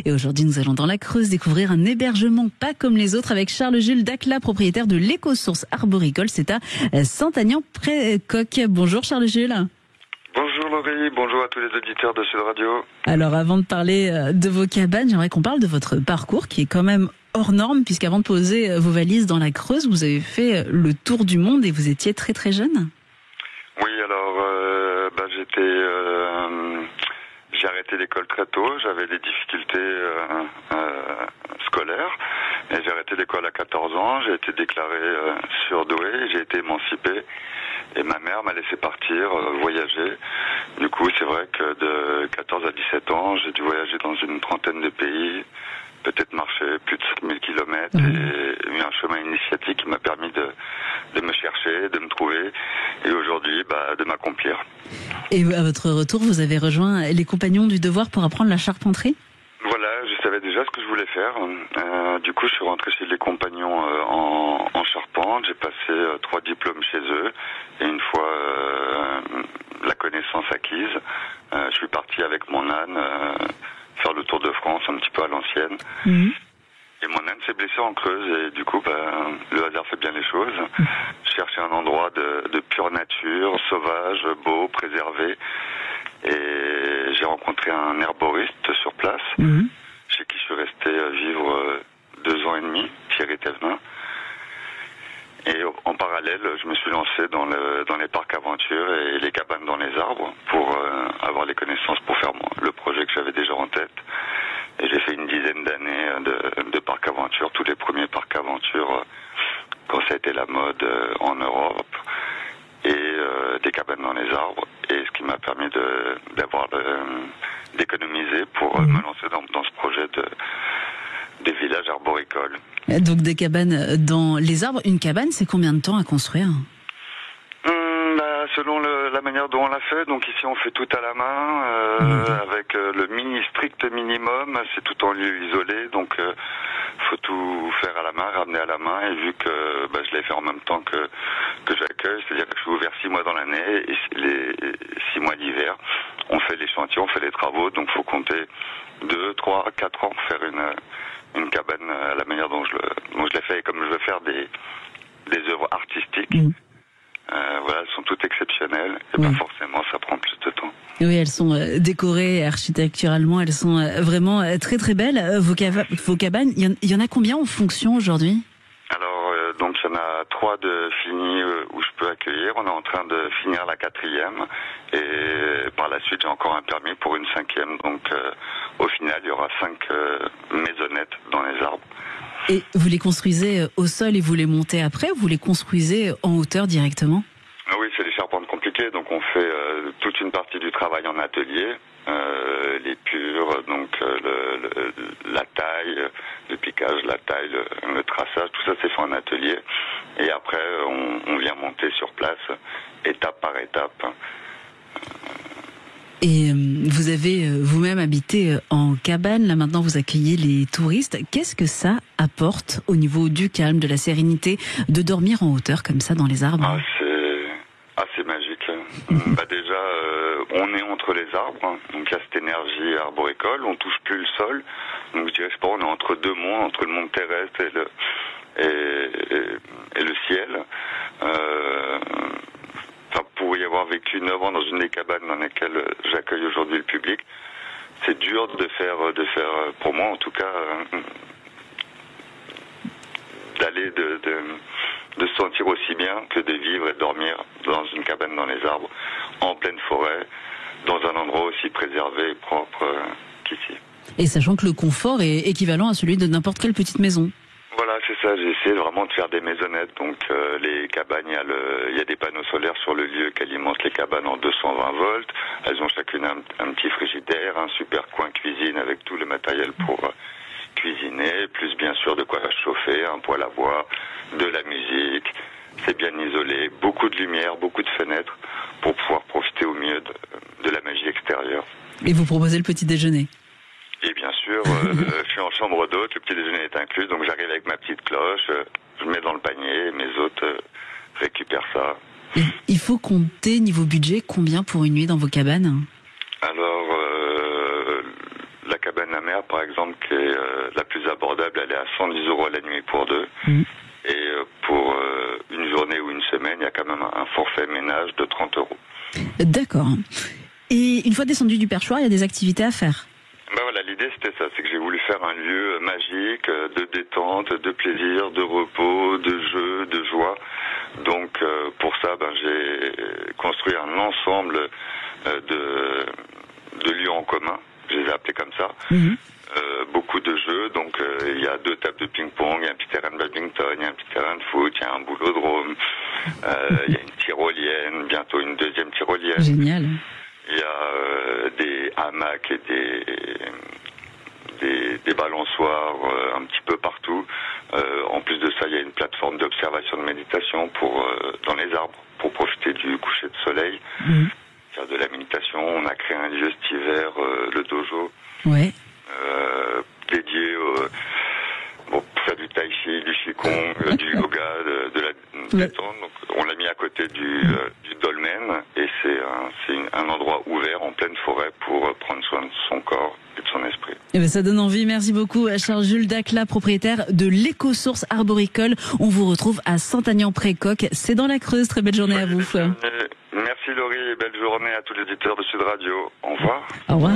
Et aujourd'hui, nous allons dans la Creuse découvrir un hébergement pas comme les autres avec Charles-Jules Dacla, propriétaire de l'Écosource Arboricole. C'est à Saint-Aignan-près-Coq. Bonjour Charles-Jules. Bonjour Laurie, bonjour à tous les auditeurs de Sud Radio. Alors avant de parler de vos cabanes, j'aimerais qu'on parle de votre parcours qui est quand même hors norme, puisqu'avant de poser vos valises dans la Creuse, vous avez fait le tour du monde et vous étiez très très jeune. Oui, alors j'ai arrêté l'école très tôt, j'avais des difficultés scolaires, et j'ai arrêté l'école à 14 ans, j'ai été déclaré surdoué, j'ai été émancipé, et ma mère m'a laissé partir, voyager. Du coup, c'est vrai que de 14 à 17 ans, j'ai dû voyager dans une trentaine de pays, peut-être marcher plus de 5000 kilomètres, et eu un chemin initiatique qui m'a permis de me chercher, de me trouver, et aujourd'hui, de m'accomplir. Et à votre retour, vous avez rejoint les Compagnons du Devoir pour apprendre la charpenterie ? Voilà, je savais déjà ce que je voulais faire. Du coup, je suis rentré chez les Compagnons en charpente. J'ai passé 3 diplômes chez eux. Et une fois la connaissance acquise, je suis parti avec mon âne faire le tour de France un petit peu à l'ancienne. Et mon âne s'est blessé en Creuse. Et du coup, le hasard fait bien les choses. Je cherchais un endroit de pure nature, sauvage, beau, préservé. Et j'ai rencontré un herboriste sur place, chez qui je suis resté vivre 2 ans et demi, Thierry Thévenin. Et en parallèle, je me suis lancé dans les parcs aventures et les cabanes dans les arbres pour avoir les connaissances pour faire le projet que j'avais déjà en tête. Et j'ai fait une dizaine d'années de parcs aventures, tous les premiers parcs aventures quand ça a été la mode en Europe, et des cabanes dans les arbres, et ce qui m'a permis d'économiser pour me lancer dans ce projet des villages arboricoles. Donc des cabanes dans les arbres. Une cabane, c'est combien de temps à construire ? Selon la manière dont on l'a fait, donc ici on fait tout à la main, avec le strict minimum, c'est tout en lieu isolé, donc faut tout faire à la main, ramener à la main, et vu que je l'ai fait en même temps que j'accueille, c'est-à-dire que je suis ouvert 6 mois dans l'année, et les 6 mois d'hiver, on fait les chantiers, on fait les travaux, donc faut compter 2, 3, 4 ans pour faire une cabane à la manière dont je l'ai fait, et comme je veux faire des œuvres artistiques, elles sont toutes exceptionnelles, et forcément ça prend plus de temps. Oui, elles sont décorées architecturalement, elles sont vraiment très très belles. Vos cabanes, il y en a combien en fonction aujourd'hui ? Alors, donc il y en a 3 de finis où je peux accueillir. On est en train de finir la 4e, et par la suite j'ai encore un permis pour une 5e. Donc au final il y aura 5 maisonnettes dans les arbres. Et vous les construisez au sol et vous les montez après, ou vous les construisez en hauteur directement ? Oui, c'est les charpentes compliquées, donc on fait toute une partie du travail en atelier, les purs, donc la taille, le piquage, la taille, le traçage, tout ça c'est fait en atelier, et après on vient monter sur place, étape par étape. Et vous avez vous-même habité en cabane, là maintenant vous accueillez les touristes. Qu'est-ce que ça apporte au niveau du calme, de la sérénité, de dormir en hauteur comme ça dans les arbres ? C'est magique. Déjà, on est entre les arbres, donc il y a cette énergie arboricole, on touche plus le sol, donc je dirais, on est entre 2 mondes, entre le monde terrestre et le ciel. Pour y avoir vécu 9 ans dans une des cabanes dans lesquelles j'accueille aujourd'hui le public, c'est dur de faire, pour moi en tout cas, d'aller de se sentir aussi bien que de vivre et de dormir dans une cabane dans les arbres, en pleine forêt, dans un endroit aussi préservé et propre qu'ici. Et sachant que le confort est équivalent à celui de n'importe quelle petite maison. Voilà, c'est ça, j'ai essayé vraiment de faire des maisonnettes, donc les cabanes, il y a des panneaux solaires sur le lieu qui alimentent les cabanes en 220 volts, elles ont chacune un petit frigidaire, un super coin cuisine avec tout le matériel pour cuisiner, plus bien sûr de quoi chauffer, un poêle à bois, de la musique, c'est bien isolé, beaucoup de lumière, beaucoup de fenêtres pour pouvoir profiter au mieux de la magie extérieure. Et vous proposez le petit déjeuner ? Et bien sûr, je suis en chambre d'hôte, le petit déjeuner est inclus, donc j'arrive avec ma petite cloche, je mets dans le panier, mes hôtes récupèrent ça. Et il faut compter niveau budget combien pour une nuit dans vos cabanes ? Alors, la cabane la mer, par exemple, qui est la plus abordable, elle est à 110 € la nuit pour deux. Et pour une journée ou une semaine, il y a quand même un forfait ménage de 30 €. D'accord. Et une fois descendu du perchoir, il y a des activités à faire. Ben voilà, l'idée c'était ça, c'est que j'ai voulu faire un lieu magique, de détente, de plaisir, de repos, de jeu, de joie. Donc pour ça, j'ai construit un ensemble de lieux en commun, je les ai appelés comme ça. Beaucoup de jeux, donc il y a 2 tables de ping-pong, il y a un petit terrain de badminton, il y a un petit terrain de foot, il y a un boulodrome, il y a une tyrolienne, bientôt une deuxième tyrolienne. Génial. Il y a des hamacs et des balançoires un petit peu partout. En plus de ça, il y a une plateforme d'observation de méditation dans les arbres pour profiter du coucher de soleil, faire de la méditation. On a créé un lieu cet hiver, le dojo, dédié pour faire du tai chi, du qigong, du yoga, de la détente. Donc, on l'a mis à côté du dolmen et c'est un endroit ouvert en pleine forêt pour prendre soin de son corps et de son esprit. Et bien ça donne envie. Merci beaucoup à Charles-Jules Dacla, propriétaire de l'Écosource Arboricole. On vous retrouve à Saint-Aignan-près-Coq. C'est dans la Creuse. Très belle journée à vous. Merci Laurie et belle journée à tous les auditeurs de Sud Radio. Au revoir. Au revoir.